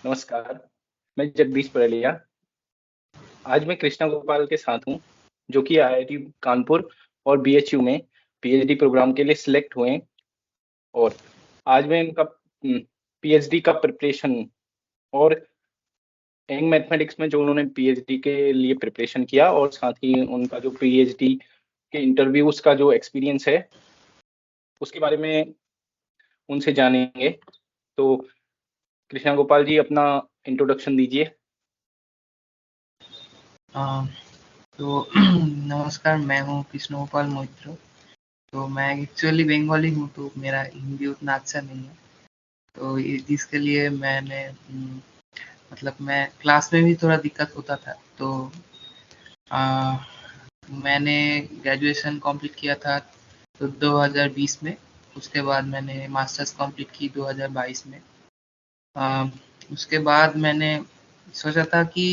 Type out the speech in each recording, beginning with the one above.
नमस्कार, मैं जगदीश परेलिया। आज मैं कृष्णा गोपाल के साथ हूँ, जो कि आईआईटी कानपुर और बीएचयू में पीएचडी प्रोग्राम के लिए सिलेक्ट हुए हैं और आज मैं इनका पीएचडी का प्रिपरेशन और यंग मैथमेटिक्स में जो उन्होंने पीएचडी के लिए प्रिपरेशन किया और साथ ही उनका जो पीएचडी के इंटरव्यूज का जो एक्सपीरियंस है, उसके बारे में उनसे जानेंगे। तो कृष्णा गोपाल जी अपना इंट्रोडक्शन दीजिए। तो नमस्कार, मैं हूँ कृष्ण गोपाल मोहित्र। तो मैं एक्चुअली बंगाली हूँ, तो मेरा हिंदी उतना अच्छा नहीं है। तो जिसके लिए मैंने मतलब मैं क्लास में भी थोड़ा दिक्कत होता था। तो आ, मैंने ग्रेजुएशन कंप्लीट किया था तो 2020 में। उसके बाद मैंने मास्टर्स कंप्लीट की 2022 में। आ, उसके बाद मैंने सोचा था कि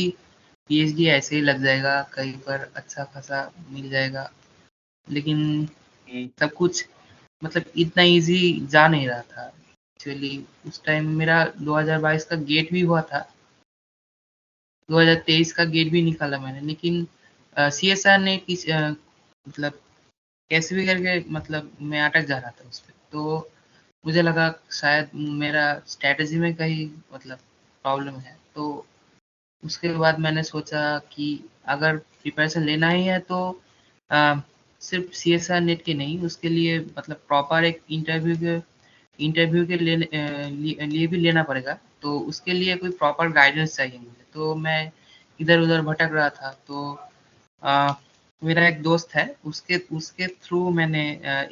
पीएचडी ऐसे ही लग जाएगा, कहीं पर अच्छा खासा मिल जाएगा, लेकिन हुँ, सब कुछ मतलब इतना इजी जा नहीं रहा था। एक्चुअली उस टाइम मेरा 2022 का गेट भी हुआ था, 2023 का गेट भी निकाला मैंने, लेकिन सीएसआर ने मतलब कैसे भी करके मतलब मैं अटक जा रहा था उस पे। तो मुझे लगा शायद मेरा स्ट्रैटेजी में कहीं मतलब प्रॉब्लम है। तो उसके बाद मैंने सोचा कि अगर प्रिपरेशन लेना ही है तो अ, सिर्फ सीएसआर नेट के नहीं, उसके लिए मतलब प्रॉपर एक इंटरव्यू के लिए भी लेना पड़ेगा। तो उसके लिए कोई प्रॉपर गाइडेंस चाहिए मुझे। तो मैं इधर उधर भटक रहा था। तो अ, मेरा एक दोस्त है, उसके उसके थ्रू मैंने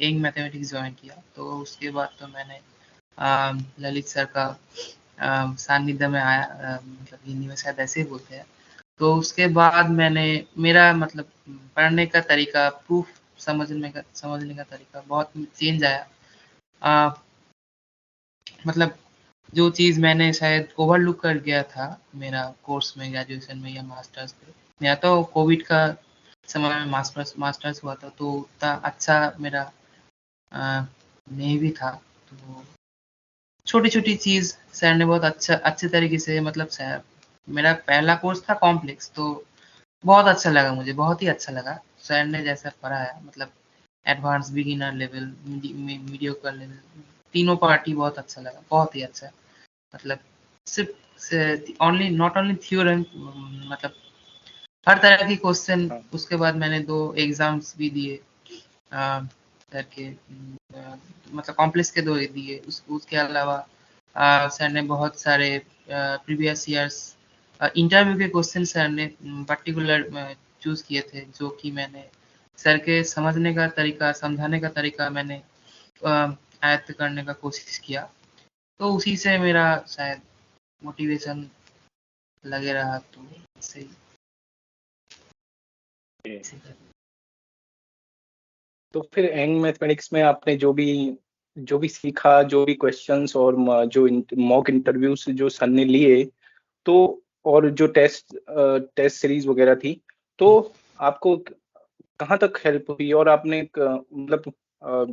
यंग मैथमेटिक्स ज्वाइन किया। तो उसके बाद तो मैंने ललित सर का सानिध्य में आया, मतलब हिंदी में शायद ऐसे ही बोलते हैं। तो उसके बाद मैंने मेरा मतलब पढ़ने का तरीका, प्रूफ समझने का तरीका बहुत चेंज आया। अ, मतलब जो चीज़ मैंने शायद ओवरलुक कर गया था मेरा कोर्स में, ग्रेजुएशन में या मास्टर्स में। मेरा तो कोविड का समय में मास्टर्स हुआ था, तो उतना अच्छा मेरा अ, नहीं भी था। तो छोटी-छोटी चीज़ सर ने बहुत अच्छे तरीके से, मतलब सर, मेरा पहला कोर्स था कॉम्प्लेक्स, तो बहुत अच्छा लगा मुझे, बहुत ही अच्छा लगा। सर ने जैसा पढ़ाया, मतलब advance, beginner level, mediocre level, तीनों पार्ट ही बहुत अच्छा लगा, बहुत ही अच्छा। मतलब सिर्फ ओनली नॉट ओनली थ्योरम, मतलब हर तरह की क्वेश्चन। हाँ, उसके बाद मैंने 2 एग्ज़ाम्स भी दिए करके, मतलब कॉम्प्लेक्स के 2 दिए। उसके अलावा सर ने बहुत सारे प्रीवियस ईयर्स इंटरव्यू के क्वेश्चन सर ने पर्टिकुलर चूज़ किए थे, जो कि मैंने सर के समझने का तरीका, समझाने का तरीका मैंने आयत्त करने का कोशिश किया। तो उसी से मेरा शायद मोटिवेशन लगे रहा, तो ऐसे ही ओके। ऐसे ही। तो फिर यंग मैथमेटिक्स में आपने जो भी सीखा, जो भी क्वेश्चंस और जो मॉक इंटरव्यूज जो सर ने लिए, तो और जो टेस्ट सीरीज वगैरह थी, तो आपको कहाँ तक हेल्प हुई और आपने मतलब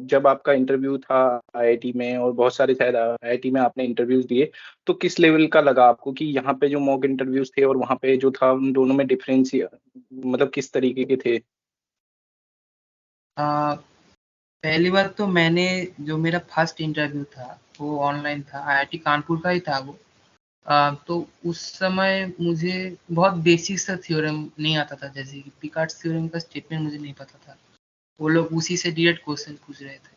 जब आपका इंटरव्यू था आईआईटी में और बहुत सारे शायद आईआईटी में आपने इंटरव्यूज दिए, तो किस लेवल का लगा आपको कि यहाँ पे जो मॉक इंटरव्यूज थे और वहाँ पे जो था, उन दोनों में डिफरेंस मतलब किस तरीके के थे? अ, पहली बात तो मैंने जो मेरा फर्स्ट इंटरव्यू था वो ऑनलाइन था, आईआईटी कानपुर का ही था वो। तो उस समय मुझे बहुत बेसिक सा थ्योरम नहीं आता था, जैसे कि पिकार्ड्स थ्योरम का स्टेटमेंट मुझे नहीं पता था। वो लोग उसी से डायरेक्ट क्वेश्चन पूछ रहे थे।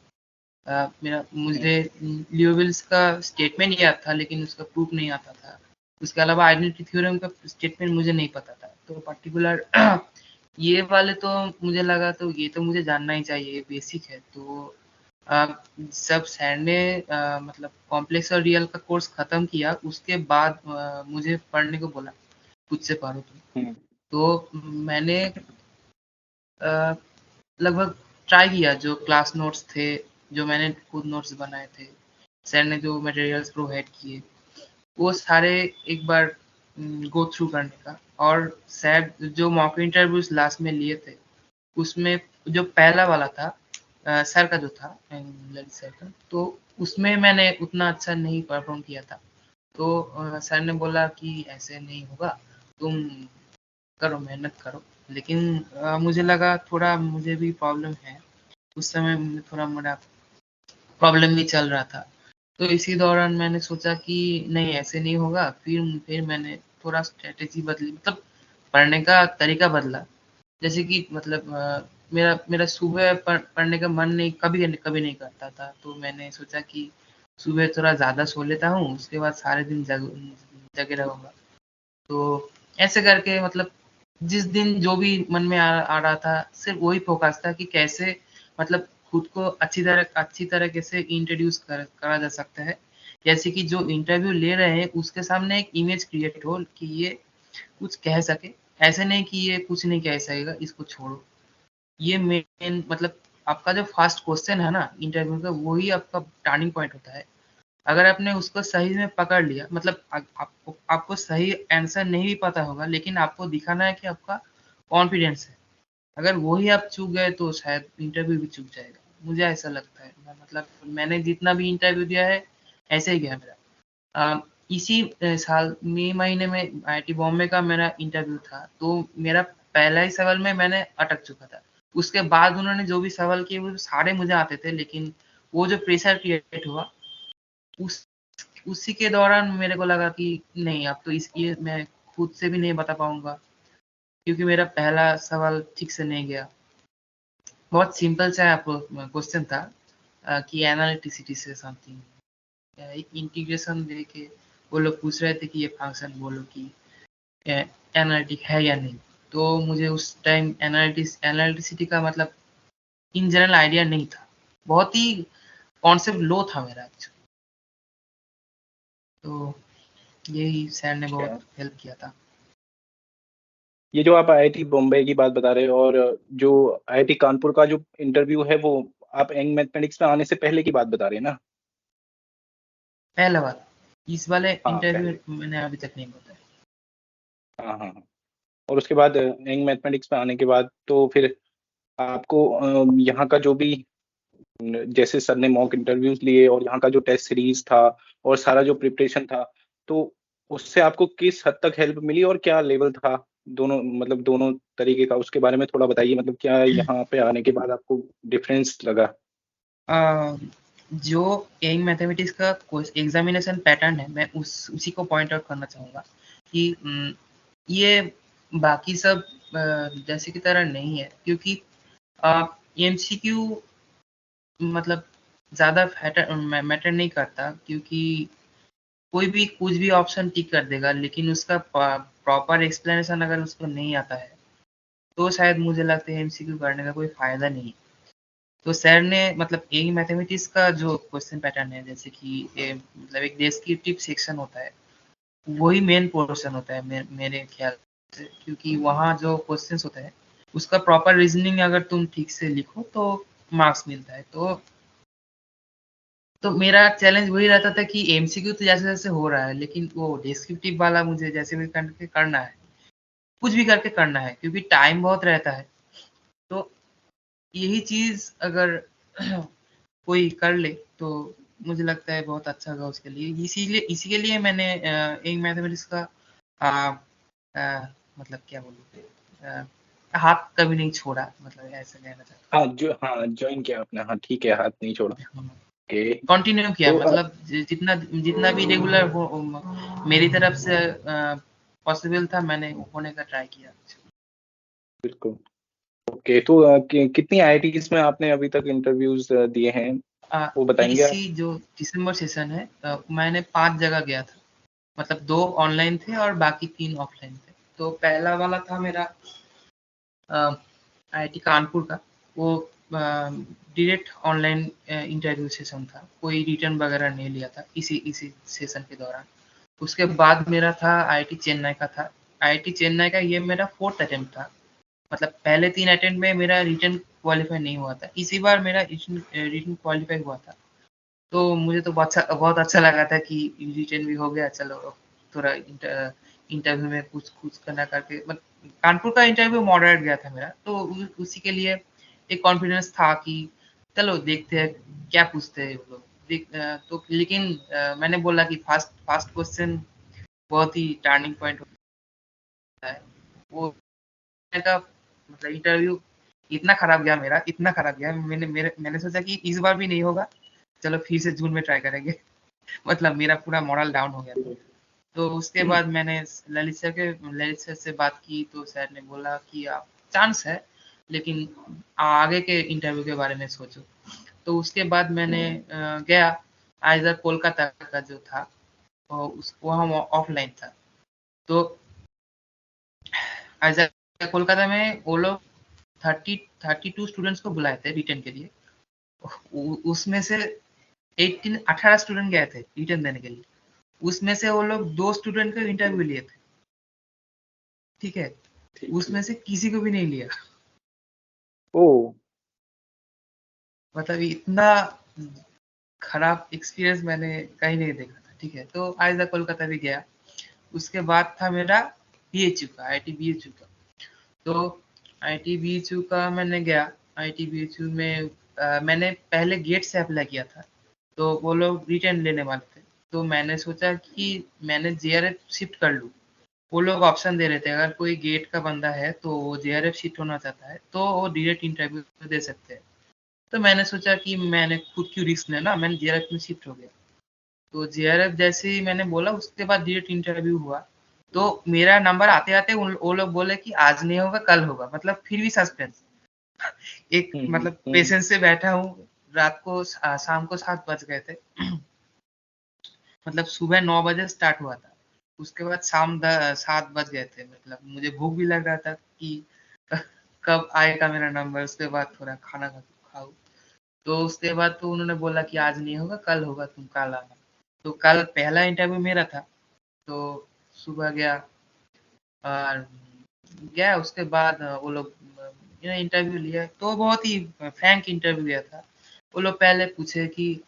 मुझे हम्म, लियोविल्स का स्टेटमेंट याद था, लेकिन उसका प्रूफ नहीं आता था। उसके अलावा आइडेंटिटी थ्योरम का स्टेटमेंट मुझे नहीं पता था। तो पर्टिकुलर ये वाले तो मुझे लगा, तो ये तो मुझे जानना ही चाहिए, ये बेसिक है। तो अ, जब सर ने मतलब कॉम्प्लेक्स और रियल का कोर्स खत्म किया, उसके बाद मुझे पढ़ने को बोला, खुद से पढ़ो तुम। हम्म, तो मैंने अ, लगभग ट्राई किया, जो क्लास नोट्स थे, जो मैंने खुद नोट्स बनाए थे, सर ने जो मटेरियल्स प्रोवाइड किए, वो सारे एक बार गो थ्रू करने का। और सर जो मॉक इंटरव्यूज लास्ट में लिए थे, उसमें जो पहला वाला था सर का जो था, ललित सर का, तो उसमें मैंने उतना अच्छा नहीं परफॉर्म किया था। तो सर ने बोला कि ऐसे नहीं होगा, तुम करो, मेहनत करो। लेकिन मुझे लगा थोड़ा मुझे भी प्रॉब्लम है, उस समय थोड़ा मेरा प्रॉब्लम भी चल रहा था। तो इसी दौरान मैंने सोचा कि नहीं, ऐसे नहीं होगा। फिर मैंने थोड़ा स्ट्रेटेजी बदली, मतलब पढ़ने का तरीका बदला। जैसे कि मतलब मेरा मेरा सुबह पढ़ने का मन नहीं, कभी नहीं करता था। तो मैंने सोचा कि सुबह थोड़ा ज़्यादा सो लेता हूँ, उसके बाद सारे दिन जगे रहूँगा। तो ऐसे करके मतलब जिस दिन जो भी मन में आ रहा था, सिर्फ वही फोकस था कि कैसे मतलब खुद को अच्छी तरीके से इंट्रोड्यूस करा जा सकता है। जैसे कि जो इंटरव्यू ले रहे हैं उसके सामने एक इमेज क्रिएट हो कि ये कुछ कह सके। ऐसे नहीं कि ये कुछ नहीं कह सकेगा, इसको छोड़ो। ये मेन मतलब आपका जो फर्स्ट क्वेश्चन है ना इंटरव्यू का, वही आपका टर्निंग पॉइंट होता है। अगर आपने उसको सही में पकड़ लिया, मतलब आपको सही आंसर नहीं भी पता होगा, लेकिन आपको दिखाना है कि आपका कॉन्फिडेंस है। अगर वही आप चूक गए तो शायद इंटरव्यू भी चूक जाएगा। मुझे ऐसा लगता है। मतलब मैंने जितना भी इंटरव्यू दिया है, ऐसे ही गया मेरा। इसी साल मई महीने में आईआईटी बॉम्बे का मेरा इंटरव्यू था, तो मेरा पहला ही सवाल में मैंने अटक चुका था। उसके बाद उन्होंने जो भी सवाल किए वो सारे मुझे आते थे, लेकिन वो जो प्रेशर क्रिएट हुआ उस उसी के दौरान मेरे को लगा कि नहीं, अब तो ये मैं खुद से भी नहीं बता पाऊंगा, क्योंकि मेरा पहला सवाल ठीक से नहीं गया। बहुत सिंपल सा क्वेश्चन था कि एनालिटिसिटी से समथिंग एक इंटीग्रेशन देके वो लोग पूछ रहे थे कि ये फंक्शन बोलो कि एनालिटिक है या नहीं। तो मुझे उस टाइम एनालिटिसिटी का मतलब इन जनरल आइडिया नहीं था, बहुत ही कॉन्सेप्ट लो था मेरा actually। तो यही सर ने क्या बहुत हेल्प किया था। ये जो आप आईआईटी बॉम्बे की बात बता रहे हो और जो आईआईटी कानपुर का जो इंटरव्यू है वो आप एंग मैथमेटिक्स में आने से पहले की बात बता रहे हैं ना? पहला वाला, इस वाले हाँ इंटरव्यू पहले। मैंने अभी तक नहीं बताया। हाँ हाँ हाँ। और उसके बाद एंग मैथमेटिक्स में आने के बाद तो फिर आपको यहाँ का जो भी जैसे सर ने मॉक इंटरव्यूज लिए और यहाँ का जो टेस्ट सीरीज था और सारा जो प्रिपरेशन था, तो उससे आपको किस हद तक हेल्प मिली और क्या लेवल था दोनों, मतलब दोनों तरीके का, उसके बारे में थोड़ा बताइए। मतलब क्या यहाँ पे आने के बाद आपको डिफरेंस लगा? अ, जो एइंग मैथमेटिक्स का एग्जामिनेशन पैटर्न है, मैं उसी को पॉइंट आउट करना चाहूँगा कि ये बाकी सब जैसे की तरह नहीं है, क्योंकि एमसीक्यू मतलब ज़्यादा मैटर नहीं करता, क्योंकि कोई भी कुछ भी ऑप्शन टिक कर देगा, लेकिन उसका प्रॉपर एक्सप्लेनेशन अगर उसको नहीं आता है, तो शायद मुझे लगता है एमसीक्यू करने का कोई फायदा नहीं है। तो सर ने मतलब यही मैथमेटिक्स का जो क्वेश्चन पैटर्न है, जैसे कि मतलब एक डिस्क्रिप्टिव सेक्शन होता है, वही मेन पोर्शन होता है मेरे ख्याल से, क्योंकि वहाँ जो क्वेश्चंस होता है उसका प्रॉपर रीजनिंग अगर तुम ठीक से लिखो तो मार्क्स मिलता है। तो मेरा चैलेंज वही रहता था कि एमसीक्यू तो जैसे जैसे हो रहा है, लेकिन वो डिस्क्रिप्टिव वाला मुझे जैसे भी करके करना है, कुछ भी करके करना है, क्योंकि टाइम बहुत रहता है। तो यही चीज अगर कोई कर ले तो मुझे लगता है बहुत अच्छा होगा उसके लिए। इसी के लिए मैंने एक मैथमेटिक्स का आ, मतलब क्या बोलूँ, हाथ कभी नहीं छोड़ा, मतलब ऐसा कहना चाहता हाँ जो, हाँ ज्वाइन किया आपने, हाँ ठीक है, हाथ नहीं छोड़ा। हूँ। ओके। कंटिन्यू किया, तो मतलब जितना जितना भी रेगुलर हो मेरी तरफ से पॉसिबल था, मैंने होने का ट्राई किया। बिल्कुल। ओके, तो कितनी आईआईटीज में आपने अभी तक इंटरव्यूज दिए हैं, वो बताएंगे इसी आप? जो दिसंबर सेशन है, मैंने 5 जगह गया था। मतलब 2 ऑनलाइन थे और बाकी 3 ऑफलाइन थे। तो पहला वाला था मेरा आईआईटी कानपुर का। वो डायरेक्ट ऑनलाइन इंटरव्यू सेशन था, कोई रिटर्न वगैरह नहीं लिया था इसी सेशन के दौरान। उसके बाद मेरा था आईआईटी चेन्नई का था। आईआईटी चेन्नई का ये मेरा 4th अटेम्प्ट था। मतलब पहले 3 अटेम्प्ट में मेरा रिटर्न क्वालीफाई नहीं हुआ था, इसी बार मेरा रिटर्न क्वालीफाई हुआ था। तो मुझे तो बहुत अच्छा लगा था कि रिटर्न भी हो गया। चलो अब थोड़ा इंटरव्यू में कुछ कुछ करना करके, मतलब कानपुर का इंटरव्यू मॉडरेट गया था मेरा, तो उसी के लिए एक कॉन्फिडेंस था कि चलो देखते हैं क्या पूछते हैं वो लोग। तो लेकिन मैंने बोला कि फास्ट क्वेश्चन बहुत ही टर्निंग पॉइंट होता है। वो का मतलब इंटरव्यू इतना खराब गया मेरा, इतना खराब गया, मैंने सोचा कि इस बार भी नहीं होगा, चलो फिर से जून में ट्राई करेंगे। मतलब मेरा पूरा मॉरल डाउन हो गया था। तो उसके बाद मैंने ललित सर से बात की, तो सर ने बोला कि आप चांस है, लेकिन आगे के इंटरव्यू के बारे में सोचो। तो उसके बाद मैंने गया आइजर कोलकाता का जो था, वहाँ ऑफलाइन था। तो आइजर कोलकाता में वो लोग 32 स्टूडेंट्स को बुलाए थे रिटर्न के लिए। उसमें से 18 स्टूडेंट गए थे रिटर्न देने के लिए। उसमें से वो लोग 2 स्टूडेंट का इंटरव्यू लिए थे, ठीक है। उसमें से किसी को भी नहीं लिया। ओ, मतलब इतना खराब एक्सपीरियंस मैंने कहीं नहीं देखा था, ठीक है। तो आइजा कोलकाता भी गया। उसके बाद था मेरा बीएचयू का, आईटी बीएचयू का। तो आईटी बीएचयू का मैंने गया। आईटी बीएचयू में मैंने पहले गेट से अप्लाई किया था, तो वो लोग रिटर्न लेने वाले थे। तो मैंने सोचा कि मैंने जेआरएफ शिफ्ट कर लूँ। वो लोग ऑप्शन दे रहे थे, अगर कोई गेट का बंदा है तो वो जेआरएफ शिफ्ट होना चाहता है तो वो डायरेक्ट इंटरव्यू दे सकते हैं। तो मैंने सोचा कि मैंने खुद क्यों रिस्क लेना, मैंने जेआरएफ में शिफ्ट हो गया। तो जेआरएफ जैसे ही मैंने बोला, उसके बाद डायरेक्ट इंटरव्यू हुआ। तो मेरा नंबर आते आते वो लोग बोले कि आज नहीं होगा, कल होगा। मतलब फिर भी सस्पेंस। एक मतलब पेशेंस से बैठा हूँ। रात को शाम को 7 बज गए थे। मतलब सुबह 9 बजे स्टार्ट हुआ था, उसके बाद शाम 7 बज गए थे। मतलब मुझे भूख भी लग रहा था कि कब आएगा मेरा नंबर, उसके बाद थोड़ा खाना खाऊं। तो उसके बाद तो उन्होंने बोला कि आज नहीं होगा, कल होगा, तुम कल आना। तो कल पहला इंटरव्यू मेरा था। तो सुबह गया और गया। उसके बाद वो लोग इंटरव्यू लिया, तो बहुत ही फ्रैंक इंटरव्यू गया था। वो लोग पहले पूछे कि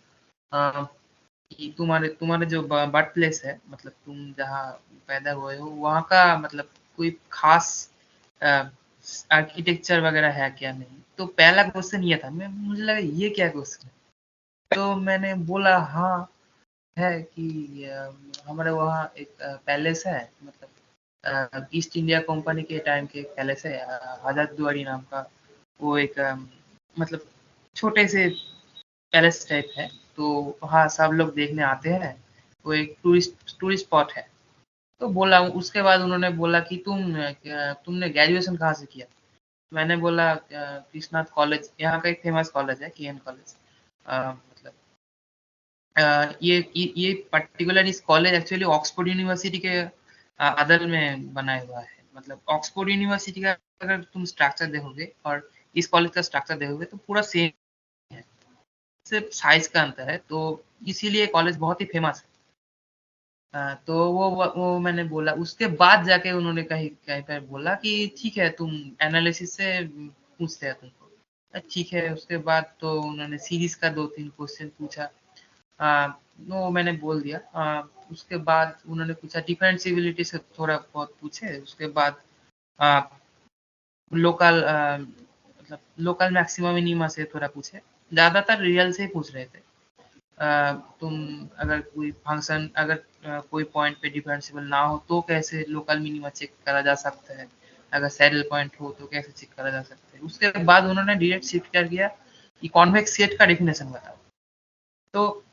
तुम्हारे जो बर्थ प्लेस है, मतलब तुम जहाँ पैदा हुए हो, वहाँ का मतलब कोई खास आर्किटेक्चर वगैरह है क्या नहीं। तो पहला क्वेश्चन ये था। मुझे लगा ये क्या क्वेश्चन है। तो मैंने बोला हाँ है कि हमारे वहाँ एक पैलेस है, मतलब ईस्ट इंडिया कंपनी के टाइम के एक पैलेस है, हजरतद्वारी नाम का। वो एक मतलब छोटे से पैलेस टाइप है। तो वहाँ सब लोग देखने आते हैं। वो एक टूरिस्ट स्पॉट है। तो बोला, उसके बाद उन्होंने बोला कि तुमने ग्रेजुएशन कहाँ से किया। मैंने बोला कृष्णाथ कॉलेज, यहाँ का एक फेमस कॉलेज है, केएन कॉलेज। मतलब ये पर्टिकुलर इस कॉलेज एक्चुअली ऑक्सफोर्ड यूनिवर्सिटी के अदर में बनाया हुआ है। मतलब ऑक्सफोर्ड यूनिवर्सिटी का अगर तुम स्ट्रक्चर देखोगे और इस कॉलेज का स्ट्रक्चर देखोगे तो पूरा सेम है, सिर्फ साइज का अंतर है। तो इसीलिए कॉलेज बहुत ही फेमस है। तो वो मैंने बोला। उसके बाद जाके उन्होंने कहीं कहीं पर बोला कि ठीक है, तुम एनालिसिस से पूछते हैं तुमको। ठीक है। उसके बाद तो उन्होंने सीरीज का 2-3 क्वेश्चन पूछा। वो मैंने बोल दिया। उसके बाद उन्होंने पूछा डिफरेंशिएबिलिटी से थोड़ा बहुत पूछे। उसके बाद लोकल मतलब लोकल मैक्सिमम मिनिमा से थोड़ा पूछे। ज़्यादातर रियल से ही पूछ रहे थे। तुम अगर कोई फंक्शन, अगर कोई पॉइंट पे डिफरेंशिएबल ना हो तो कैसे लोकल मिनिमा चेक करा जा सकता है, अगर सैडल पॉइंट हो तो कैसे चेक करा जा सकता है। उसके बाद उन्होंने डायरेक्ट शिफ्ट कर दिया कि कॉन्वेक्स सेट का डेफिनेशन बताओ। तो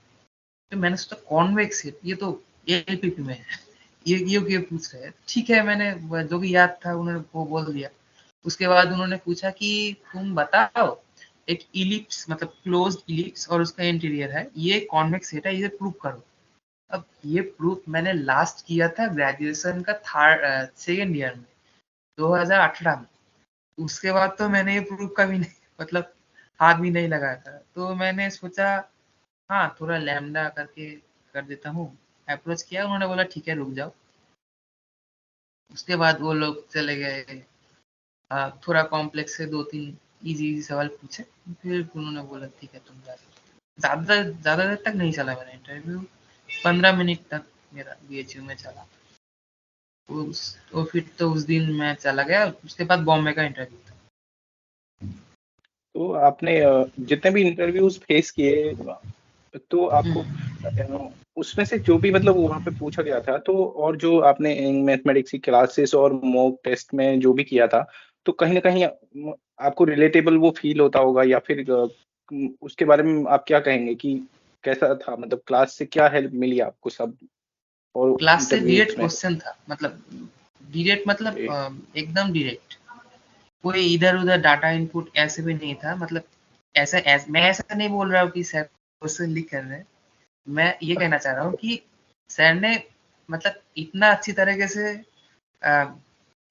मैंने सोचा कॉन्वेक्स सेट, ये तो एलपीपी में है, ये पूछ रहे हैं। ठीक है, मैंने जो भी याद था उन्होंने वो बोल दिया। उसके बाद उन्होंने पूछा कि तुम बताओ, एक इलिप्स मतलब क्लोज्ड इलिप्स और उसका इंटीरियर है, ये कॉन्वेक्स सेट है, इसे प्रूव करो। अब ये प्रूफ मैंने लास्ट किया था ग्रेजुएशन का सेकेंड ईयर में, 2018 में। उसके बाद तो मैंने ये प्रूफ का भी नहीं मतलब हाथ भी नहीं लगाया था। तो मैंने सोचा हाँ, थोड़ा लैम्डा करके कर देता हूँ। अप्रोच किया, उन्होंने बोला ठीक है रुक जाओ। उसके बाद वो लोग चले गए। थोड़ा कॉम्प्लेक्स से 2-3 इजी इजी सवाल पूछे। फिर उन्होंने बोला ठीक है तुम जा सकते हो। ज़्यादा देर तक नहीं चला मेरा इंटरव्यू, 15 मिनट तक मेरा बीएचयू में चला। तो फिर तो उस दिन मैं चला गया। उसके बाद बॉम्बे का इंटरव्यू था। तो आपने जितने भी इंटरव्यूज फेस किए, तो आपको उसमें से जो भी मतलब वहाँ पे पूछा गया था, तो और जो आपने मैथमेटिक्स की क्लासेस और मॉक टेस्ट में जो भी किया था, तो कहीं न कहीं आपको रिलेटेबल वो फ़ील होता होगा, या फिर उसके बारे में आप क्या कहेंगे कि कैसा था? मतलब क्लास से क्या हेल्प मिली आपको सब और क्लास से इंटरव्यूज़ डायरेक्ट में? क्वेश्चन था, मतलब डायरेक्ट, मतलब ए एकदम डायरेक्ट, कोई इधर-उधर डाटा इनपुट ऐसे भी नहीं था। मतलब मैं ऐसा नहीं बोल रहा हूँ कि सर क्वेश्चन लीक कर रहे हैं। मैं ये कहना चाह रहा हूँ कि सर ने मतलब इतना अच्छी तरीके से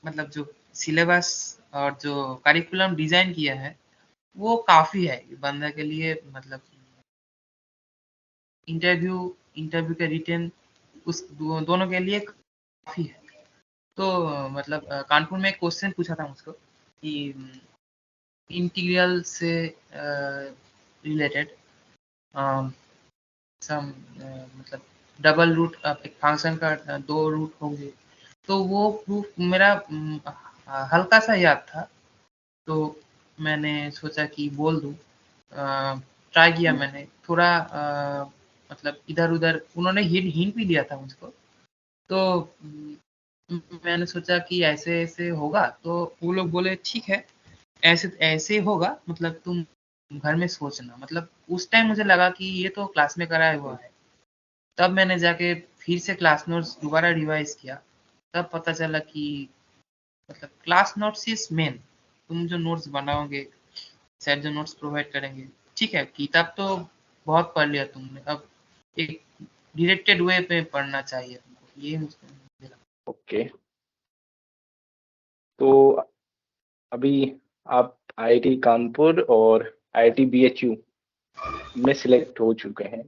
मतलब जो सिलेबस और जो करिकुलम डिज़ाइन किया है, वो काफ़ी है बंदे के लिए, मतलब इंटरव्यू इंटरव्यू के रिटेन उस दोनों के लिए काफ़ी है। तो मतलब कानपुर में एक क्वेश्चन पूछा था मुझको कि इंटीग्रल से रिलेटेड सम मतलब डबल रूट एक फंक्शन का दो रूट होंगे, तो वो प्रूफ मेरा हल्का सा याद था, तो मैंने सोचा कि बोल दूँ। ट्राई किया हुँ, मैंने थोड़ा, मतलब इधर-उधर उन्होंने हिंट हिंट भी दिया था मुझको। तो मैंने सोचा कि ऐसे-ऐसे होगा, तो वो लोग बोले ठीक है, ऐसे ऐसे होगा, मतलब तुम घर में सोचना। मतलब उस टाइम मुझे लगा कि ये तो क्लास में कराया हुआ हुँ, है। तब मैंने जाके फिर से क्लास नोट्स दोबारा रिवाइज़ किया, तब पता चला कि मतलब क्लास नोट्स इज़ मेन। तुम जो नोट्स बनाओगे, सर जो नोट्स प्रोवाइड करेंगे, ठीक है, किताब तो बहुत पढ़ लिया तुमने, अब एक डायरेक्टेड वे में पढ़ना चाहिए तुमको, ये मुझे लगा। ओके। तो अभी आप आईआईटी कानपुर और आईआईटी बीएचयू में सिलेक्ट हो चुके हैं।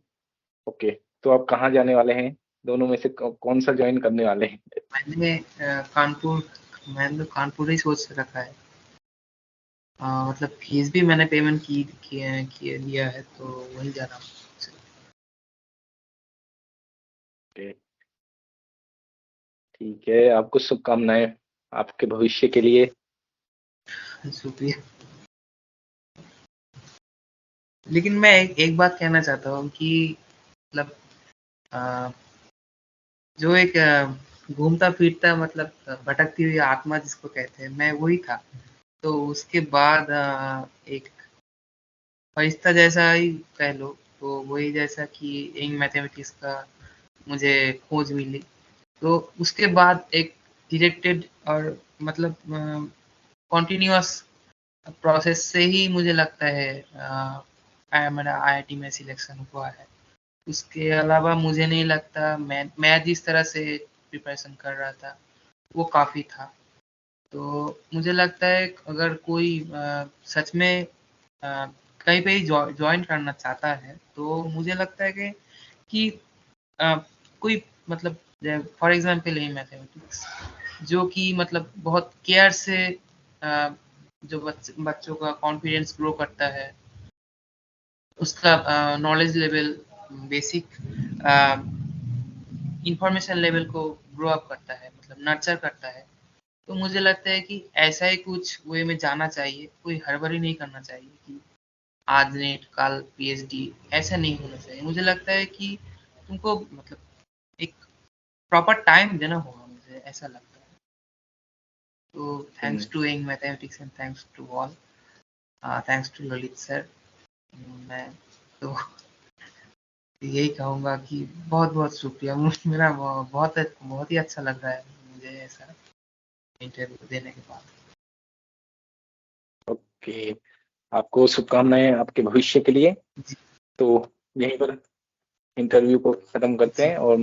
ओके, तो आप कहाँ जाने वाले हैं? दोनों में से कौन-सा जॉइन करने वाले हैं? मैंने मैंने तो कानपुर ही सोच रखा है। मतलब फीस भी मैंने पेमेंट किए दिया है, तो वही जा रहा हूँ। ओके, ठीक है, आपको शुभकामनाएँ आपके भविष्य के लिए। शुक्रिया। लेकिन मैं एक बात कहना चाहता हूँ कि मतलब अ, जो एक घूमता-फिरता, मतलब भटकती हुई आत्मा जिसको कहते हैं, मैं वही था। तो उसके बाद एक फरिश्ता जैसा ही कह लो, तो वही जैसा कि यंग मैथमेटिक्स का मुझे खोज मिली। तो उसके बाद एक डायरेक्टेड और मतलब कंटीन्यूअस प्रोसेस से ही मुझे लगता है मेरा आईआईटी में सिलेक्शन हुआ है। उसके अलावा मुझे नहीं लगता, मैं जिस तरह से प्रिपरेशन कर रहा था, वो काफ़ी था। तो मुझे लगता है अगर कोई सच में अ, कहीं पे ही जॉइन करना चाहता है, तो मुझे लगता है कि अ, कोई मतलब फॉर एग्ज़ाम्पल ये मैथमेटिक्स, जो कि मतलब बहुत केयर से जो बच्चों का कॉन्फिडेंस ग्रो करता है, उसका knowledge level, basic information level को ग्रो अप करता है, मतलब नर्चर करता है। तो मुझे लगता है कि ऐसा ही कुछ वे में जाना चाहिए, कोई हड़बड़ी नहीं करना चाहिए कि आज नेट कल पीएचडी, ऐसा नहीं होना चाहिए। मुझे लगता है कि तुमको मतलब एक प्रॉपर टाइम देना होगा, मुझे ऐसा लगता है। तो हुँ, thanks to young mathematics and thanks to all, thanks to Lalit sir. मैं तो यही कहूँगा कि बहुत-बहुत शुक्रिया। मेरा बहुत ही अच्छा लग रहा है मुझे ऐसा इंटरव्यू देने के बाद। ओके, आपको शुभकामनाएँ आपके भविष्य के लिए। जी, तो यहीं पर इंटरव्यू को खत्म करते जी। हैं और